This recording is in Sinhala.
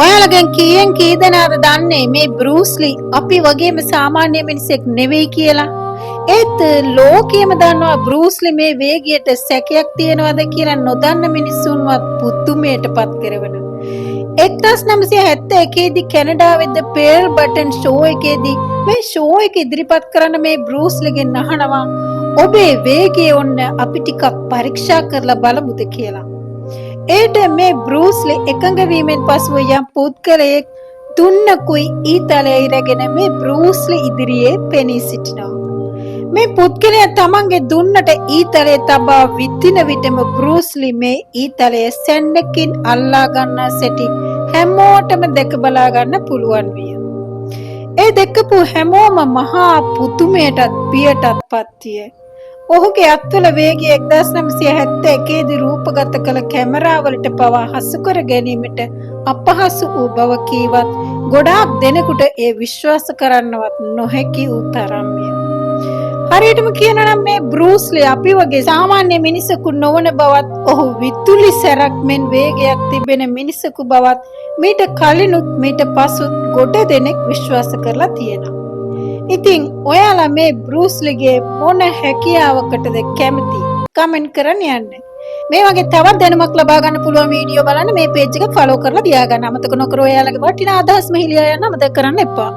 ඔයාලගෙන් කීයෙන් කී දෙනාද දන්නේ මේ බෲස්ලි අපි වගේම සාමාන්‍ය මිනිසෙක් නෙවෙයි කියලා? ඒත් ලෝකෙම දන්නවා බෲස්ලි මේ වේගයට සැකයක් තියනවාද කියලා නොදන්න මිනිස්සුන්වත් පුදුමයටපත් කරවන. 1971 දී කැනඩාවේ ද පේල් බටන් ෂෝ එකේදී මේ ෂෝ එක ඉදිරිපත් කරන මේ බෲස්ලිගෙන් අහනවා ඔබේ වේගය ඔන්න අපි ටිකක් පරීක්ෂා කරලා බලමුද කියලා. ඒට මේ බෲස්ලි එකඟ වීමෙන් පසුව යම් පුද්ගලයෙක් දුන්නකුයි ඊතලයේ ඉරගෙන මේ බෲස්ලි ඉදිරියේ පෙනී සිටිනවා. මේ පුද්ගලයා තමන්ගේ දුන්නට ඊතලයේ තබා විදින විටම බෲස්ලි මේ ඊතලයේ සැන්නකින් අල්ලා ගන්නා සැටි හැමෝටම දැක බලා ගන්න පුළුවන් විය. ඒ දැකපු හැමෝම මහා පුදුමයටත් බියටත්පත් විය. ඔහුගේ අත්වල වේගය 1971 දී රූපගත කළ කැමරාවලට පවා හසු කර ගැනීමට අපහසු වූ බව කීවත් ගොඩාක් දෙනෙකුට ඒ විශ්වාස කරන්නවත් නොහැකි වූ තරම්ය. හරියටම කියනවා නම් මේ බෲස්ලි අපි වගේ සාමාන්‍ය මිනිසෙකු නොවන බවත් ඔහු විදුලි සැරක් මෙන් වේගයක් තිබෙන මිනිසෙකු බවත් මීට කලිනුත් මීට පසුත් ගොඩ දෙනෙක් විශ්වාස කරලා තියෙනවා. ඉතින් ඔයාලා මේ බෲස්ලිගේ මොන හැකියාවකටද කැමති? කමෙන්ට් කරන්න යන්න. මේ වගේ තවත් දැනුමක් ලබා ගන්න පුළුවන් වීඩියෝ බලන්න මේ පේජ් එක ෆලෝ කරලා තියාගන්න. අමතක නොකර ඔයාලගේ වටිනා අදහස් මෙහි ලියා යන්න අමතක කරන්න එපා.